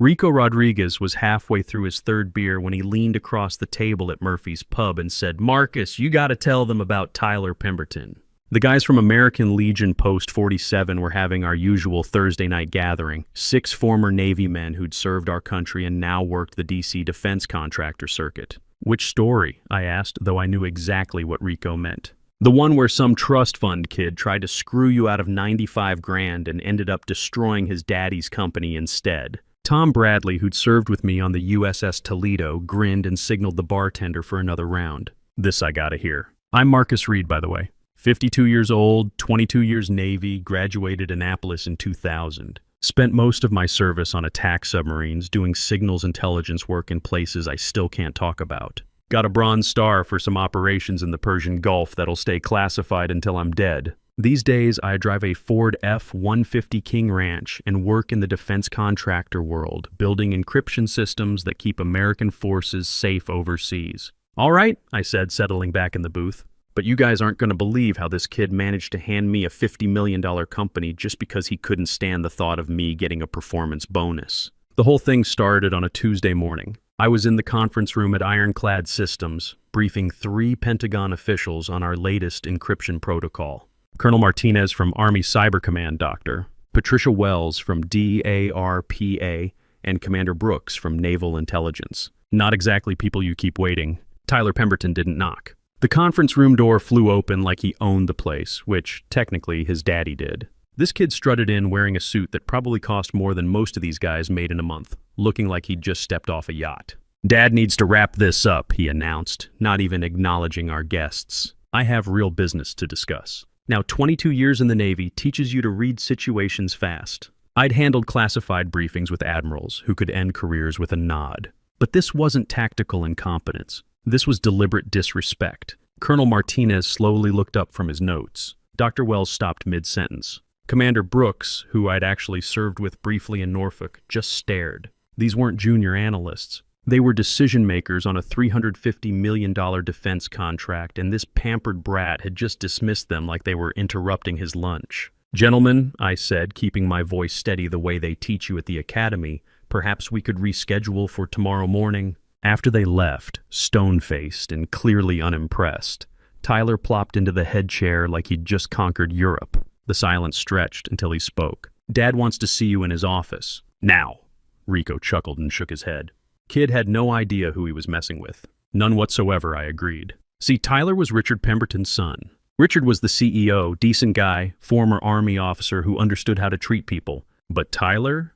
Rico Rodriguez was halfway through his third beer when he leaned across the table at Murphy's Pub and said, "Marcus, you gotta tell them about Tyler Pemberton." The guys from American Legion Post 47 were having our usual Thursday night gathering. 6 former Navy men who'd served our country and now worked the DC defense contractor circuit. "Which story?" I asked, though I knew exactly what Rico meant. "The one where some trust fund kid tried to screw you out of 95 grand and ended up destroying his daddy's company instead." Tom Bradley, who'd served with me on the USS Toledo, grinned and signaled the bartender for another round. "This I gotta hear. I'm Marcus Reed, by the way. 52 years old, 22 years Navy, graduated Annapolis in 2000. Spent most of my service on attack submarines, doing signals intelligence work in places I still can't talk about. Got a Bronze Star for some operations in the Persian Gulf that'll stay classified until I'm dead. These days, I drive a Ford F-150 King Ranch and work in the defense contractor world, building encryption systems that keep American forces safe overseas." "All right," I said, settling back in the booth. "But you guys aren't going to believe how this kid managed to hand me a $50 million company just because he couldn't stand the thought of me getting a performance bonus." The whole thing started on a Tuesday morning. I was in the conference room at Ironclad Systems, briefing 3 Pentagon officials on our latest encryption protocol. Colonel Martinez from Army Cyber Command, Doctor, Patricia Wells from DARPA, and Commander Brooks from Naval Intelligence. Not exactly people you keep waiting. Tyler Pemberton didn't knock. The conference room door flew open like he owned the place, which, technically, his daddy did. This kid strutted in wearing a suit that probably cost more than most of these guys made in a month, looking like he'd just stepped off a yacht. "Dad needs to wrap this up," he announced, not even acknowledging our guests. "I have real business to discuss." Now, 22 years in the Navy teaches you to read situations fast. I'd handled classified briefings with admirals who could end careers with a nod. But this wasn't tactical incompetence. This was deliberate disrespect. Colonel Martinez slowly looked up from his notes. Dr. Wells stopped mid-sentence. Commander Brooks, who I'd actually served with briefly in Norfolk, just stared. These weren't junior analysts. They were decision-makers on a $350 million defense contract, and this pampered brat had just dismissed them like they were interrupting his lunch. "Gentlemen," I said, keeping my voice steady the way they teach you at the academy, "perhaps we could reschedule for tomorrow morning." After they left, stone-faced and clearly unimpressed, Tyler plopped into the head chair like he'd just conquered Europe. The silence stretched until he spoke. "Dad wants to see you in his office. Now." Rico chuckled and shook his head. Kid had no idea who he was messing with. "None whatsoever," I agreed. See, Tyler was Richard Pemberton's son. Richard was the CEO, decent guy, former Army officer who understood how to treat people. But Tyler?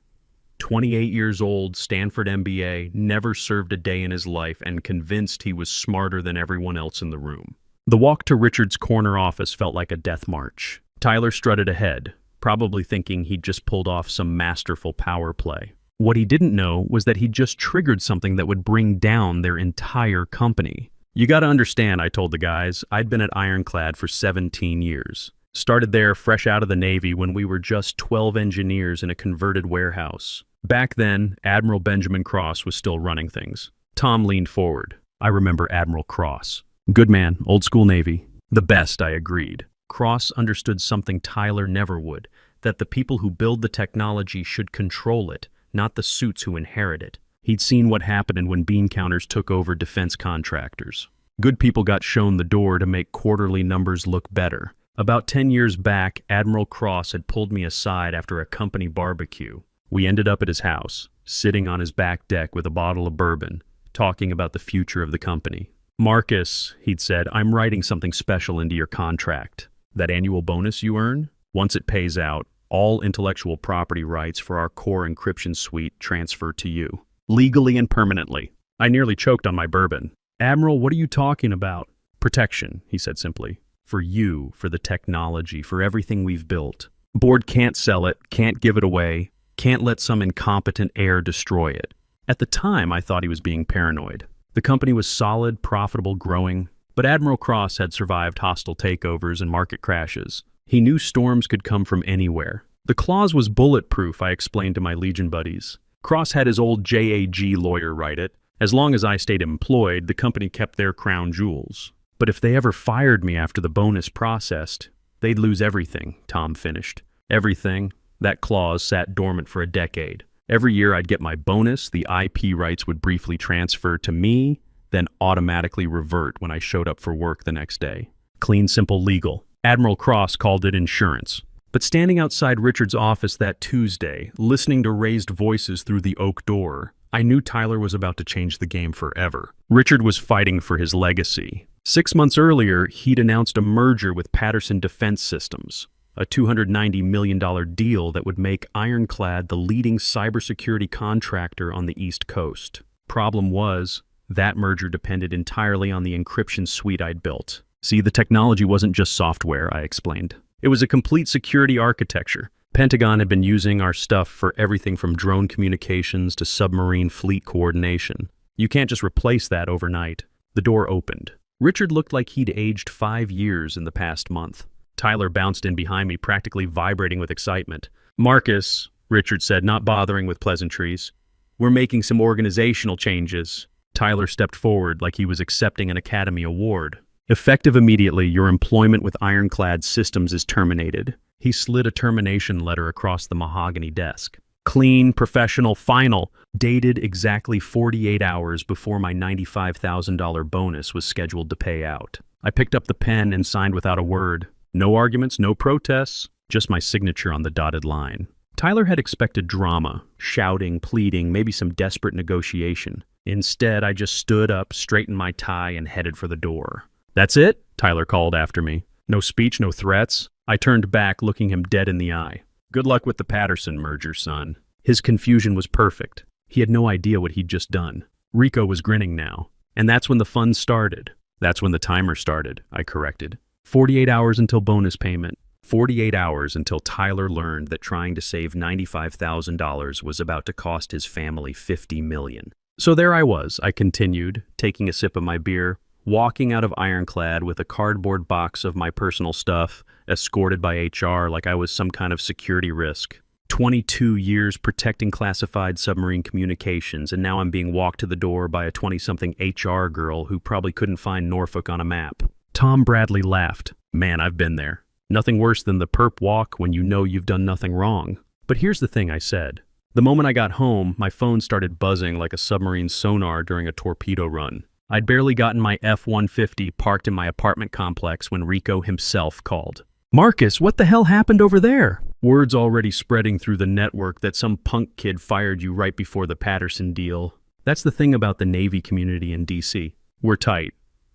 28 years old, Stanford MBA, never served a day in his life, and convinced he was smarter than everyone else in the room. The walk to Richard's corner office felt like a death march. Tyler strutted ahead, probably thinking he'd just pulled off some masterful power play. What he didn't know was that he'd just triggered something that would bring down their entire company. "You gotta understand," I told the guys, "I'd been at Ironclad for 17 years. Started there fresh out of the Navy when we were just 12 engineers in a converted warehouse. Back then, Admiral Benjamin Cross was still running things." Tom leaned forward. "I remember Admiral Cross. Good man, old school Navy." "The best," I agreed. Cross understood something Tyler never would, that the people who build the technology should control it, not the suits who inherit it. He'd seen what happened when bean counters took over defense contractors. Good people got shown the door to make quarterly numbers look better. About 10 years back, Admiral Cross had pulled me aside after a company barbecue. We ended up at his house, sitting on his back deck with a bottle of bourbon, talking about the future of the company. "Marcus," he'd said, "I'm writing something special into your contract. That annual bonus you earn, once it pays out, all intellectual property rights for our core encryption suite transfer to you. Legally and permanently." I nearly choked on my bourbon. "Admiral, what are you talking about?" "Protection," he said simply. "For you, for the technology, for everything we've built. Board can't sell it, can't give it away, can't let some incompetent heir destroy it." At the time, I thought he was being paranoid. The company was solid, profitable, growing, but Admiral Cross had survived hostile takeovers and market crashes. He knew storms could come from anywhere. The clause was bulletproof, I explained to my Legion buddies. Cross had his old JAG lawyer write it. As long as I stayed employed, the company kept their crown jewels. But if they ever fired me after the bonus processed, they'd lose everything, Tom finished. Everything. That clause sat dormant for a decade. Every year I'd get my bonus, the IP rights would briefly transfer to me, then automatically revert when I showed up for work the next day. Clean, simple, legal. Admiral Cross called it insurance. But standing outside Richard's office that Tuesday, listening to raised voices through the oak door, I knew Tyler was about to change the game forever. Richard was fighting for his legacy. 6 months earlier, he'd announced a merger with Patterson Defense Systems, a $290 million deal that would make Ironclad the leading cybersecurity contractor on the East Coast. Problem was, that merger depended entirely on the encryption suite I'd built. See, the technology wasn't just software, I explained. It was a complete security architecture. Pentagon had been using our stuff for everything from drone communications to submarine fleet coordination. You can't just replace that overnight. The door opened. Richard looked like he'd aged 5 years in the past month. Tyler bounced in behind me, practically vibrating with excitement. "Marcus," Richard said, not bothering with pleasantries, "we're making some organizational changes." Tyler stepped forward like he was accepting an Academy Award. "Effective immediately, your employment with Ironclad Systems is terminated." He slid a termination letter across the mahogany desk. Clean, professional, final, dated exactly 48 hours before my $95,000 bonus was scheduled to pay out. I picked up the pen and signed without a word. No arguments, no protests, just my signature on the dotted line. Tyler had expected drama, shouting, pleading, maybe some desperate negotiation. Instead, I just stood up, straightened my tie, and headed for the door. "That's it?" Tyler called after me. No speech, no threats. I turned back, looking him dead in the eye. "Good luck with the Patterson merger, son." His confusion was perfect. He had no idea what he'd just done. Rico was grinning now. "And that's when the fun started." "That's when the timer started," I corrected. 48 hours until bonus payment. 48 hours until Tyler learned that trying to save $95,000 was about to cost his family $50 million. So there I was, I continued, taking a sip of my beer, walking out of Ironclad with a cardboard box of my personal stuff, escorted by HR like I was some kind of security risk. 22 years protecting classified submarine communications, and now I'm being walked to the door by a 20-something HR girl who probably couldn't find Norfolk on a map. Tom Bradley laughed. "Man, I've been there. Nothing worse than the perp walk when you know you've done nothing wrong." "But here's the thing," I said. The moment I got home, my phone started buzzing like a submarine sonar during a torpedo run. I'd barely gotten my F-150 parked in my apartment complex when Rico himself called. "Marcus, what the hell happened over there?" Words already spreading through the network that some punk kid fired you right before the Patterson deal. That's the thing about the Navy community in DC. We're tight.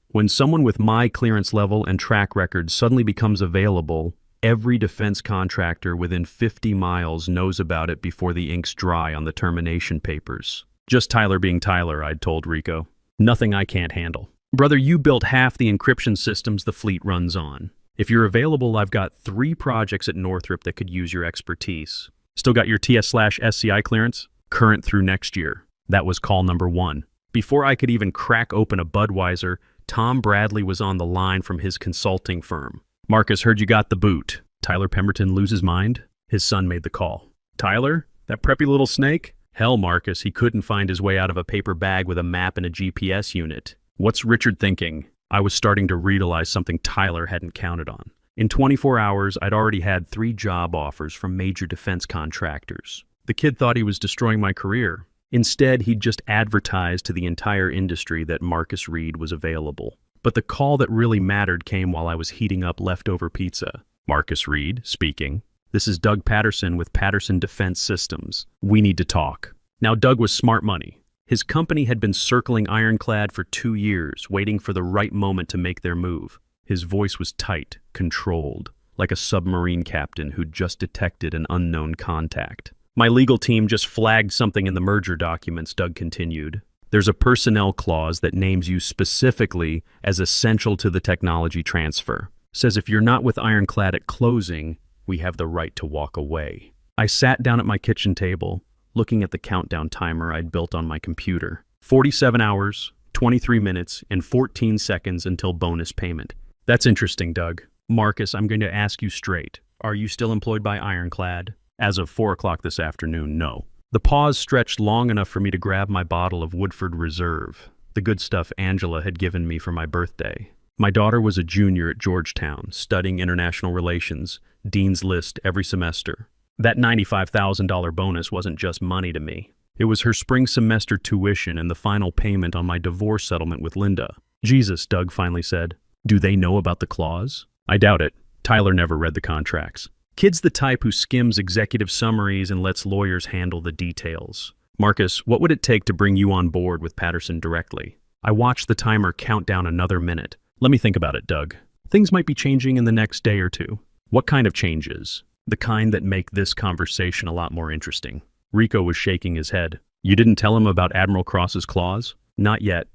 When someone with my clearance level and track record suddenly becomes available, every defense contractor within 50 miles knows about it before the ink's dry on the termination papers. "Just Tyler being Tyler," I'd told Rico. "Nothing I can't handle. Brother, you built half the encryption systems the fleet runs on. If you're available, I've got 3 projects at Northrop that could use your expertise. Still got your TS/SCI clearance? Current through next year." That was call number 1. Before I could even crack open a Budweiser, Tom Bradley was on the line from his consulting firm. "Marcus, heard you got the boot. Tyler Pemberton lose his mind?" His son made the call. "Tyler? That preppy little snake?" "Hell, Marcus, he couldn't find his way out of a paper bag with a map and a GPS unit." "What's Richard thinking?" I was starting to realize something Tyler hadn't counted on. In 24 hours, I'd already had 3 job offers from major defense contractors. The kid thought he was destroying my career. Instead, he'd just advertised to the entire industry that Marcus Reed was available. But the call that really mattered came while I was heating up leftover pizza. "Marcus Reed, speaking. This is Doug Patterson with Patterson Defense Systems. We need to talk." Now, Doug was smart money. His company had been circling Ironclad for 2 years, waiting for the right moment to make their move. His voice was tight, controlled, like a submarine captain who'd just detected an unknown contact. "My legal team just flagged something in the merger documents," Doug continued. "There's a personnel clause that names you specifically as essential to the technology transfer. Says if you're not with Ironclad at closing, we have the right to walk away." I sat down at my kitchen table, looking at the countdown timer I'd built on my computer. 47 hours, 23 minutes, and 14 seconds until bonus payment. "That's interesting, Doug. Marcus, I'm going to ask you straight. Are you still employed by Ironclad?" "As of 4 o'clock this afternoon, no." The pause stretched long enough for me to grab my bottle of Woodford Reserve, the good stuff Angela had given me for my birthday. My daughter was a junior at Georgetown, studying international relations, Dean's List every semester. That $95,000 bonus wasn't just money to me. It was her spring semester tuition and the final payment on my divorce settlement with Linda. Jesus, Doug finally said. Do they know about the clause? I doubt it. Tyler never read the contracts. Kid's the type who skims executive summaries and lets lawyers handle the details. Marcus, what would it take to bring you on board with Patterson directly? I watched the timer count down another minute. Let me think about it, Doug. Things might be changing in the next day or two. What kind of changes? The kind that make this conversation a lot more interesting. Rico was shaking his head. You didn't tell him about Admiral Cross's clause? Not yet.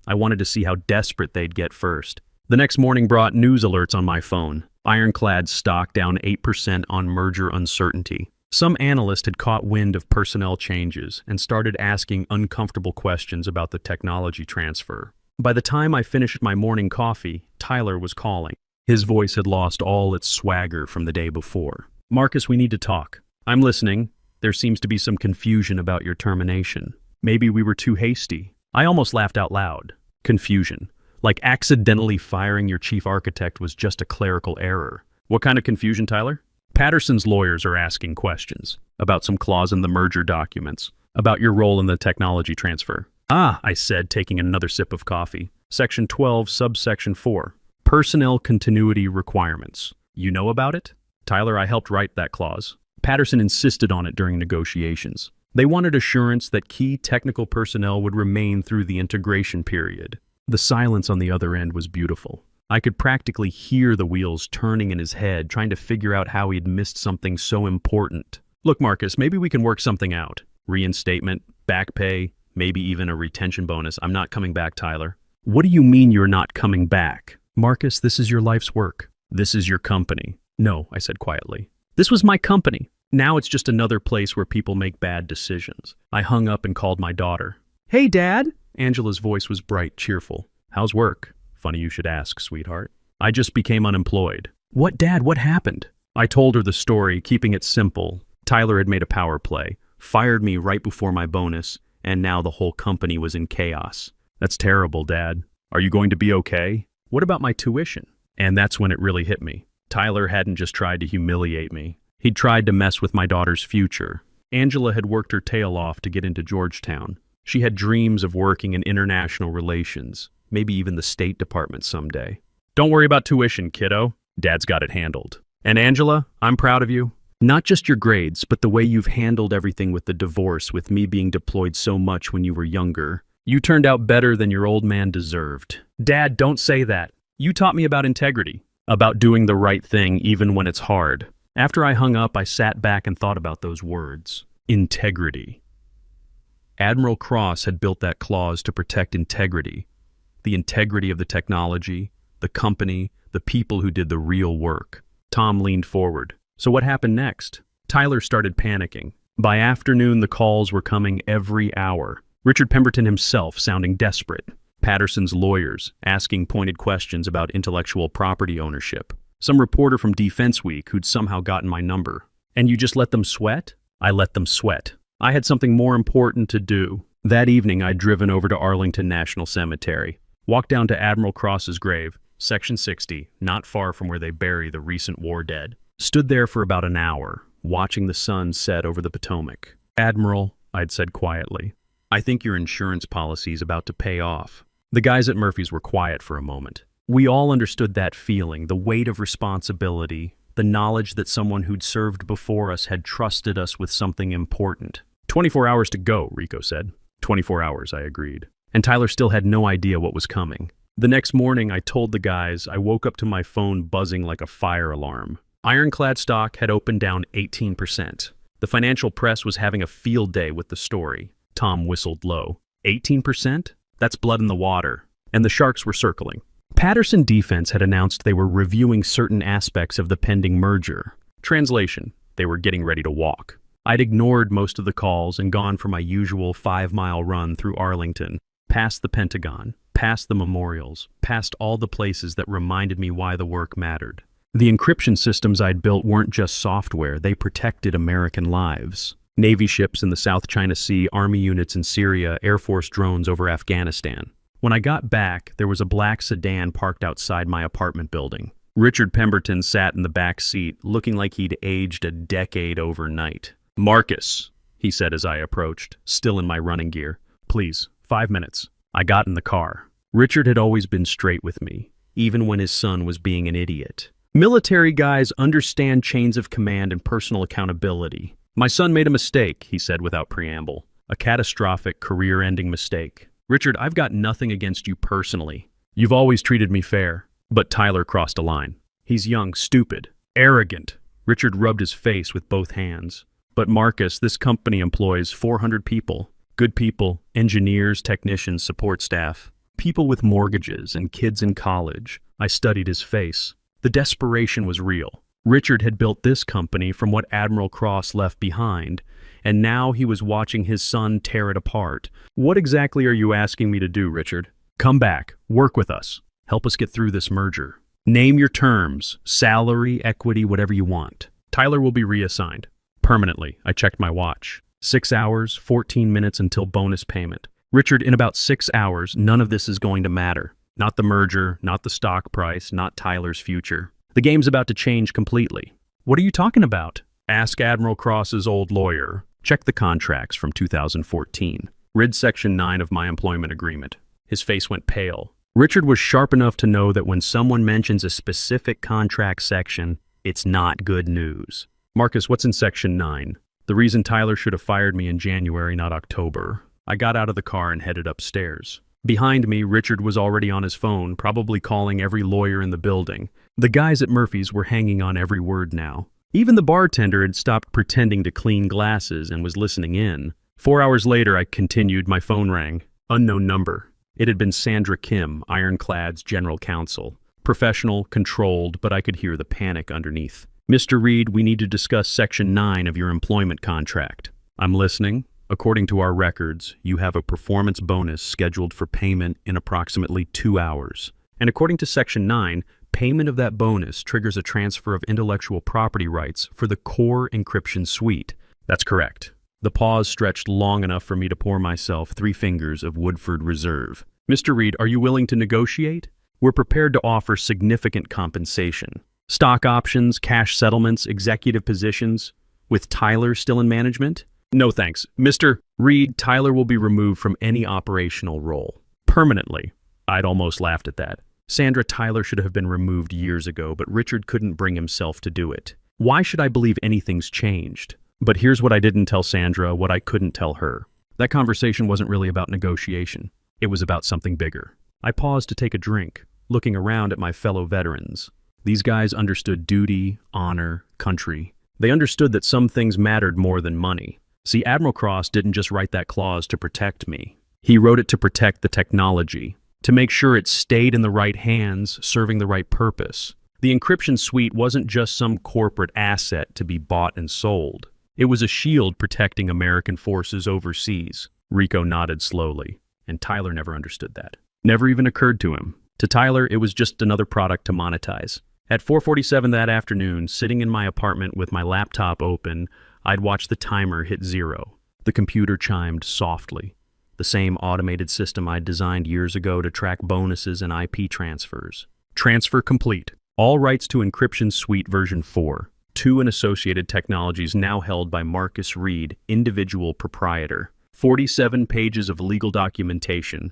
I wanted to see how desperate they'd get first. The next morning brought news alerts on my phone. Ironclad's stock down 8% on merger uncertainty. Some analyst had caught wind of personnel changes and started asking uncomfortable questions about the technology transfer. By the time I finished my morning coffee, Tyler was calling. His voice had lost all its swagger from the day before. Marcus, we need to talk. I'm listening. There seems to be some confusion about your termination. Maybe we were too hasty. I almost laughed out loud. Confusion. Like accidentally firing your chief architect was just a clerical error. What kind of confusion, Tyler? Patterson's lawyers are asking questions about some clause in the merger documents, about your role in the technology transfer. Ah, I said, taking another sip of coffee. Section 12, subsection 4. Personnel continuity requirements. You know about it? Tyler, I helped write that clause. Patterson insisted on it during negotiations. They wanted assurance that key technical personnel would remain through the integration period. The silence on the other end was beautiful. I could practically hear the wheels turning in his head, trying to figure out how he'd missed something so important. Look, Marcus, maybe we can work something out. Reinstatement, back pay, maybe even a retention bonus. I'm not coming back, Tyler. What do you mean you're not coming back? Marcus, this is your life's work. This is your company. No, I said quietly. This was my company. Now it's just another place where people make bad decisions. I hung up and called my daughter. Hey, Dad. Angela's voice was bright, cheerful. How's work? Funny you should ask, sweetheart. I just became unemployed. What, Dad? What happened? I told her the story, keeping it simple. Tyler had made a power play, fired me right before my bonus, and now the whole company was in chaos. That's terrible, Dad. Are you going to be okay? What about my tuition? And that's when it really hit me. Tyler hadn't just tried to humiliate me. He'd tried to mess with my daughter's future. Angela had worked her tail off to get into Georgetown. She had dreams of working in international relations, maybe even the State Department someday. Don't worry about tuition, kiddo. Dad's got it handled. And Angela, I'm proud of you. Not just your grades, but the way you've handled everything with the divorce, with me being deployed so much when you were younger. You turned out better than your old man deserved. Dad, don't say that. You taught me about integrity, about doing the right thing even when it's hard. After I hung up, I sat back and thought about those words. Integrity. Admiral Cross had built that clause to protect integrity. The integrity of the technology, the company, the people who did the real work. Tom leaned forward. So what happened next? Tyler started panicking. By afternoon, the calls were coming every hour. Richard Pemberton himself sounding desperate. Patterson's lawyers asking pointed questions about intellectual property ownership. Some reporter from Defense Week who'd somehow gotten my number. And you just let them sweat? I let them sweat. I had something more important to do. That evening, I'd driven over to Arlington National Cemetery, walked down to Admiral Cross's grave, Section 60, not far from where they bury the recent war dead. Stood there for about an hour, watching the sun set over the Potomac. Admiral, I'd said quietly, I think your insurance policy's about to pay off. The guys at Murphy's were quiet for a moment. We all understood that feeling, the weight of responsibility, the knowledge that someone who'd served before us had trusted us with something important. 24 hours to go, Rico said. 24 hours, I agreed. And Tyler still had no idea what was coming. The next morning, I told the guys I woke up to my phone buzzing like a fire alarm. Ironclad stock had opened down 18%. The financial press was having a field day with the story. Tom whistled low. 18%? That's blood in the water. And the sharks were circling. Patterson Defense had announced they were reviewing certain aspects of the pending merger. Translation, they were getting ready to walk. I'd ignored most of the calls and gone for my usual 5-mile run through Arlington, past the Pentagon, past the memorials, past all the places that reminded me why the work mattered. The encryption systems I'd built weren't just software, they protected American lives. Navy ships in the South China Sea, Army units in Syria, Air Force drones over Afghanistan. When I got back, there was a black sedan parked outside my apartment building. Richard Pemberton sat in the back seat, looking like he'd aged a decade overnight. "Marcus," he said as I approached, still in my running gear. "Please, 5 minutes." I got in the car. Richard had always been straight with me, even when his son was being an idiot. Military guys understand chains of command and personal accountability. "My son made a mistake," he said without preamble. "A catastrophic, career-ending mistake. Richard, I've got nothing against you personally. You've always treated me fair." But Tyler crossed a line. "He's young, stupid, arrogant." Richard rubbed his face with both hands. "But Marcus, this company employs 400 people. Good people, engineers, technicians, support staff. People with mortgages and kids in college." I studied his face. The desperation was real. Richard had built this company from what Admiral Cross left behind, and now he was watching his son tear it apart. "What exactly are you asking me to do, Richard? Come back, work with us. Help us get through this merger. Name your terms, salary, equity, whatever you want. Tyler will be reassigned. Permanently." I checked my watch. 6 hours, 14 minutes until bonus payment. "Richard, in about 6 hours, none of this is going to matter. Not the merger, not the stock price, not Tyler's future. The game's about to change completely." "What are you talking about?" "Ask Admiral Cross's old lawyer. Check the contracts from 2014. Read Section 9 of my employment agreement." His face went pale. Richard was sharp enough to know that when someone mentions a specific contract section, it's not good news. "Marcus, what's in Section 9? The reason Tyler should have fired me in January, not October." I got out of the car and headed upstairs. Behind me, Richard was already on his phone, probably calling every lawyer in the building. The guys at Murphy's were hanging on every word now. Even the bartender had stopped pretending to clean glasses and was listening in. 4 hours later, I continued. My phone rang. Unknown number. It had been Sandra Kim, Ironclad's general counsel. Professional, controlled, but I could hear the panic underneath. "Mr. Reed, we need to discuss Section 9 of your employment contract." "I'm listening." "According to our records, you have a performance bonus scheduled for payment in approximately 2 hours. And according to Section 9, payment of that bonus triggers a transfer of intellectual property rights for the core encryption suite." "That's correct." The pause stretched long enough for me to pour myself 3 fingers of Woodford Reserve. "Mr. Reed, are you willing to negotiate? We're prepared to offer significant compensation. Stock options, cash settlements, executive positions, with Tyler still in management?" "No thanks. Mr. Reed, Tyler will be removed from any operational role. Permanently." I'd almost laughed at that. Sandra, Tyler should have been removed years ago, but Richard couldn't bring himself to do it. Why should I believe anything's changed? But here's what I didn't tell Sandra, what I couldn't tell her. That conversation wasn't really about negotiation. It was about something bigger. I paused to take a drink, looking around at my fellow veterans. These guys understood duty, honor, country. They understood that some things mattered more than money. See, Admiral Cross didn't just write that clause to protect me. He wrote it to protect the technology, to make sure it stayed in the right hands, serving the right purpose. The encryption suite wasn't just some corporate asset to be bought and sold. It was a shield protecting American forces overseas. Rico nodded slowly, and Tyler never understood that. Never even occurred to him. To Tyler, it was just another product to monetize. At 4:47 that afternoon, sitting in my apartment with my laptop open, I'd watched the timer hit 0. The computer chimed softly. The same automated system I'd designed years ago to track bonuses and IP transfers. Transfer complete. All rights to Encryption Suite version 4. 2 and associated technologies now held by Marcus Reed, individual proprietor. 47 pages of legal documentation,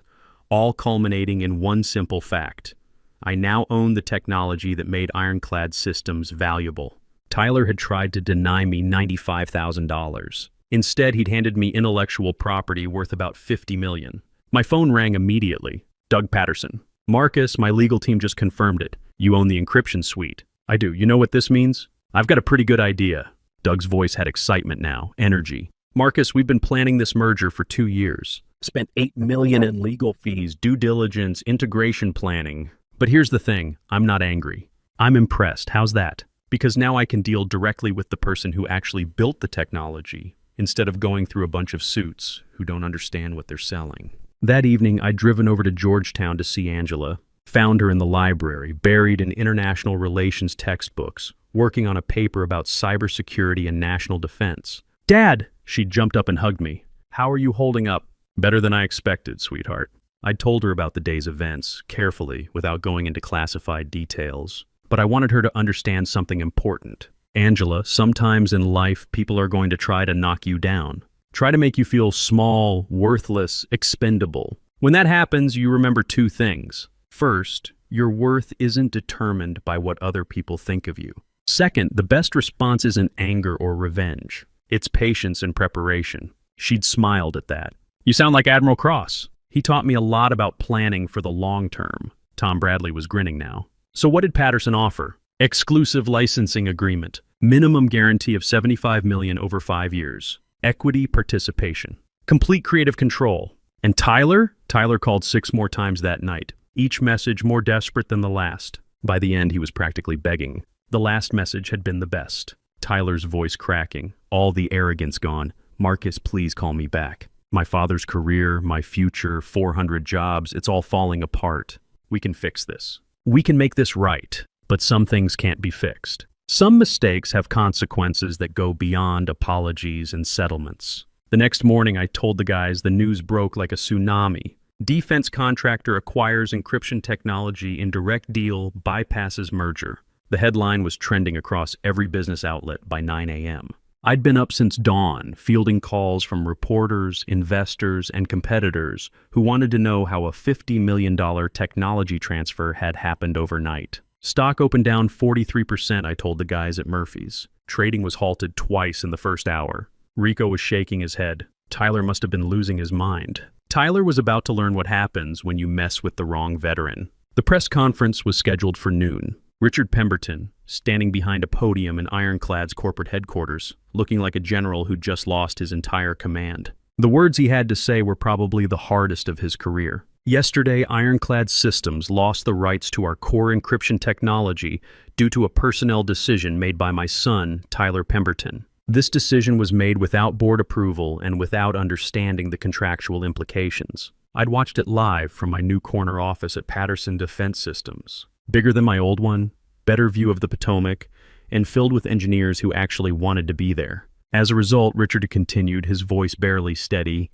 all culminating in one simple fact. I now own the technology that made Ironclad Systems valuable. Tyler had tried to deny me $95,000. Instead, he'd handed me intellectual property worth about $50 million. My phone rang immediately. "Doug Patterson." "Marcus, my legal team just confirmed it. You own the encryption suite." "I do. You know what this means?" "I've got a pretty good idea." Doug's voice had excitement now, energy. "Marcus, we've been planning this merger for 2 years. Spent $8 million in legal fees, due diligence, integration planning. But here's the thing, I'm not angry. I'm impressed. How's that? Because now I can deal directly with the person who actually built the technology, instead of going through a bunch of suits who don't understand what they're selling." That evening, I'd driven over to Georgetown to see Angela. Found her in the library, buried in international relations textbooks, working on a paper about cybersecurity and national defense. "Dad!" She jumped up and hugged me. "How are you holding up?" "Better than I expected, sweetheart." I'd told her about the day's events, carefully, without going into classified details. but I wanted her to understand something important. Angela, sometimes in life, people are going to try to knock you down. Try to make you feel small, worthless, expendable. When that happens, you remember two things. First, your worth isn't determined by what other people think of you. Second, the best response isn't anger or revenge. It's patience and preparation. She'd smiled at that. You sound like Admiral Cross. He taught me a lot about planning for the long term. Tom Bradley was grinning now. So what did Patterson offer? Exclusive licensing agreement. Minimum guarantee of $75 million over 5 years. Equity participation. Complete creative control. And Tyler? Tyler called 6 more times that night. Each message more desperate than the last. By the end, he was practically begging. The last message had been the best. Tyler's voice cracking. All the arrogance gone. Marcus, please call me back. My father's career, my future, 400 jobs, it's all falling apart. We can fix this. We can make this right. But some things can't be fixed. Some mistakes have consequences that go beyond apologies and settlements. The next morning, I told the guys the news broke like a tsunami. Defense contractor acquires encryption technology in direct deal, bypasses merger. The headline was trending across every business outlet by 9 a.m. I'd been up since dawn, fielding calls from reporters, investors, and competitors who wanted to know how a $50 million technology transfer had happened overnight. Stock opened down 43%, I told the guys at Murphy's. Trading was halted twice in the first hour. Rico was shaking his head. Tyler must have been losing his mind. Tyler was about to learn what happens when you mess with the wrong veteran. The press conference was scheduled for noon. Richard Pemberton, standing behind a podium in Ironclad's corporate headquarters, looking like a general who'd just lost his entire command. The words he had to say were probably the hardest of his career. Yesterday, Ironclad Systems lost the rights to our core encryption technology due to a personnel decision made by my son, Tyler Pemberton. This decision was made without board approval and without understanding the contractual implications. I'd watched it live from my new corner office at Patterson Defense Systems. Bigger than my old one, better view of the Potomac, and filled with engineers who actually wanted to be there. As a result, Richard continued, his voice barely steady,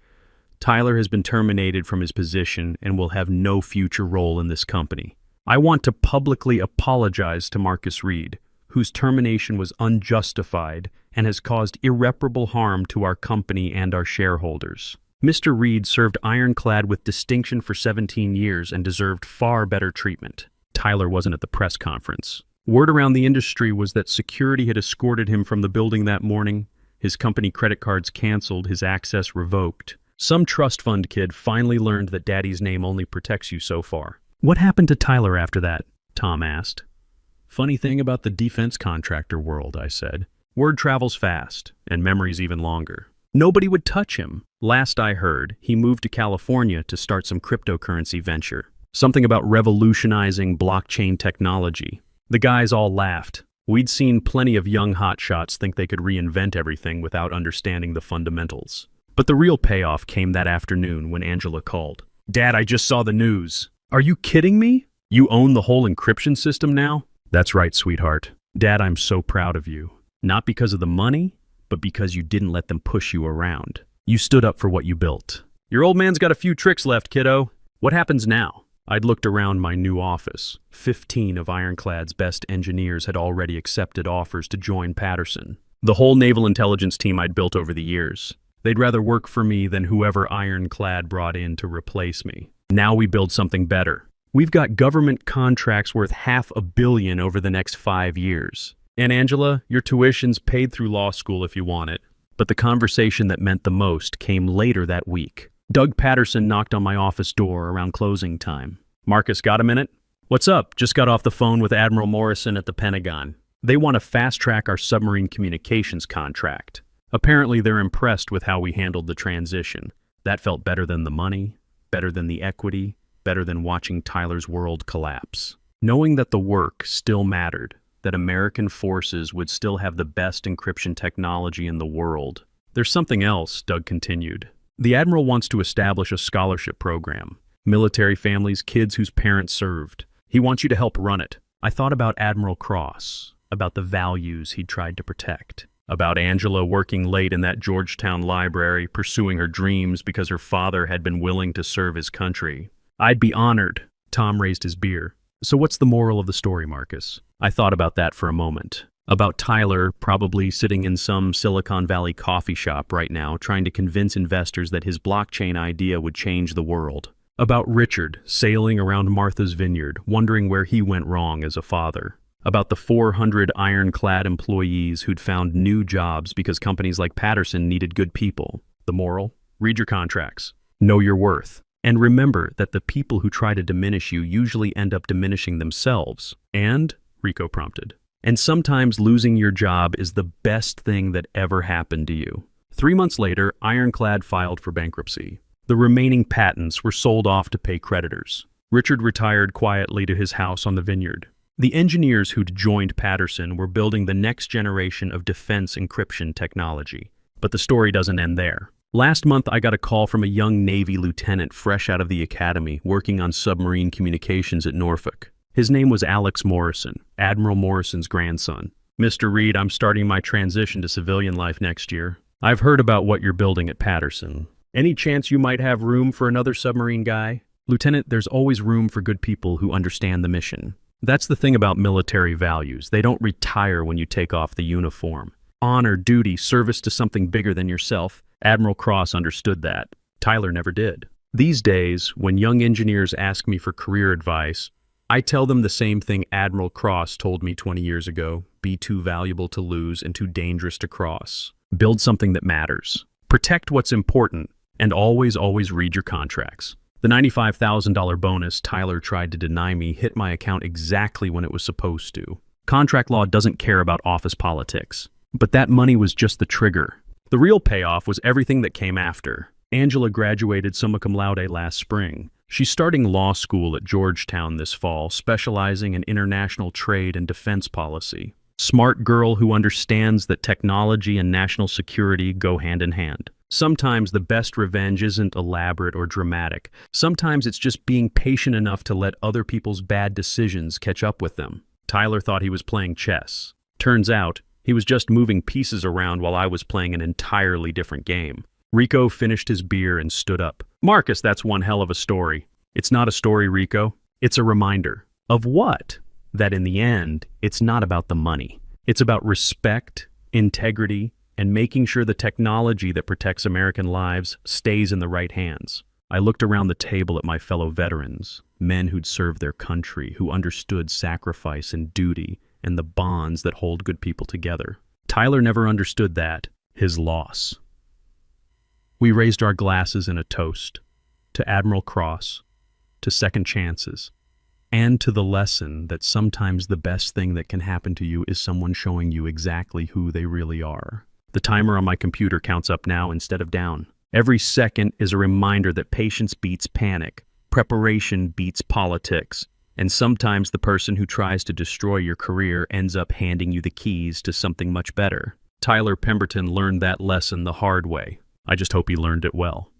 Tyler has been terminated from his position and will have no future role in this company. I want to publicly apologize to Marcus Reed, whose termination was unjustified and has caused irreparable harm to our company and our shareholders. Mr. Reed served Ironclad with distinction for 17 years and deserved far better treatment. Tyler wasn't at the press conference. Word around the industry was that security had escorted him from the building that morning, his company credit cards canceled, his access revoked. Some trust fund kid finally learned that daddy's name only protects you so far. What happened to Tyler after that? Tom asked. Funny thing about the defense contractor world, I said. Word travels fast, and memories even longer. Nobody would touch him. Last I heard, he moved to California to start some cryptocurrency venture. Something about revolutionizing blockchain technology. The guys all laughed. We'd seen plenty of young hotshots think they could reinvent everything without understanding the fundamentals. But the real payoff came that afternoon when Angela called. Dad, I just saw the news. Are you kidding me? You own the whole encryption system now? That's right, sweetheart. Dad, I'm so proud of you. Not because of the money, but because you didn't let them push you around. You stood up for what you built. Your old man's got a few tricks left, kiddo. What happens now? I'd looked around my new office. 15 of Ironclad's best engineers had already accepted offers to join Patterson. The whole naval intelligence team I'd built over the years. They'd rather work for me than whoever Ironclad brought in to replace me. Now we build something better. We've got government contracts worth $500 million over the next 5 years. And Angela, your tuition's paid through law school if you want it. But the conversation that meant the most came later that week. Doug Patterson knocked on my office door around closing time. Marcus, got a minute? What's up? Just got off the phone with Admiral Morrison at the Pentagon. They want to fast-track our submarine communications contract. Apparently, they're impressed with how we handled the transition. That felt better than the money, better than the equity, better than watching Tyler's world collapse. Knowing that the work still mattered, that American forces would still have the best encryption technology in the world. There's something else, Doug continued. The Admiral wants to establish a scholarship program. Military families, kids whose parents served. He wants you to help run it. I thought about Admiral Cross, about the values he tried to protect. About Angela working late in that Georgetown library, pursuing her dreams because her father had been willing to serve his country. I'd be honored. Tom raised his beer. So what's the moral of the story, Marcus? I thought about that for a moment. About Tyler probably sitting in some Silicon Valley coffee shop right now trying to convince investors that his blockchain idea would change the world. About Richard sailing around Martha's Vineyard, wondering where he went wrong as a father. About the 400 ironclad employees who'd found new jobs because companies like Patterson needed good people. The moral? Read your contracts. Know your worth. And remember that the people who try to diminish you usually end up diminishing themselves. And, Rico prompted, and sometimes losing your job is the best thing that ever happened to you. 3 months later, Ironclad filed for bankruptcy. The remaining patents were sold off to pay creditors. Richard retired quietly to his house on the vineyard. The engineers who'd joined Patterson were building the next generation of defense encryption technology. But the story doesn't end there. Last month, I got a call from a young Navy lieutenant fresh out of the academy working on submarine communications at Norfolk. His name was Alex Morrison, Admiral Morrison's grandson. "Mr. Reed, I'm starting my transition to civilian life next year. I've heard about what you're building at Patterson. Any chance you might have room for another submarine guy?" "Lieutenant, there's always room for good people who understand the mission. That's the thing about military values. They don't retire when you take off the uniform. Honor, duty, service to something bigger than yourself." Admiral Cross understood that. Tyler never did. These days, when young engineers ask me for career advice, I tell them the same thing Admiral Cross told me 20 years ago: be too valuable to lose and too dangerous to cross. Build something that matters. Protect what's important, and always read your contracts. The $95,000 bonus Tyler tried to deny me hit my account exactly when it was supposed to. Contract law doesn't care about office politics. But that money was just the trigger. The real payoff was everything that came after. Angela graduated summa cum laude last spring. She's starting law school at Georgetown this fall, specializing in international trade and defense policy. Smart girl who understands that technology and national security go hand in hand. Sometimes the best revenge isn't elaborate or dramatic. Sometimes it's just being patient enough to let other people's bad decisions catch up with them. Tyler thought he was playing chess. Turns out, he was just moving pieces around while I was playing an entirely different game. Rico finished his beer and stood up. "Marcus, that's one hell of a story." "It's not a story, Rico. It's a reminder." "Of what?" "That in the end, it's not about the money. It's about respect, integrity, and making sure the technology that protects American lives stays in the right hands." I looked around the table at my fellow veterans, men who'd served their country, who understood sacrifice and duty, and the bonds that hold good people together. Tyler never understood that, his loss. We raised our glasses in a toast to Admiral Cross, to second chances, and to the lesson that sometimes the best thing that can happen to you is someone showing you exactly who they really are. The timer on my computer counts up now instead of down. Every second is a reminder that patience beats panic, preparation beats politics, and sometimes the person who tries to destroy your career ends up handing you the keys to something much better. Tyler Pemberton learned that lesson the hard way. I just hope he learned it well.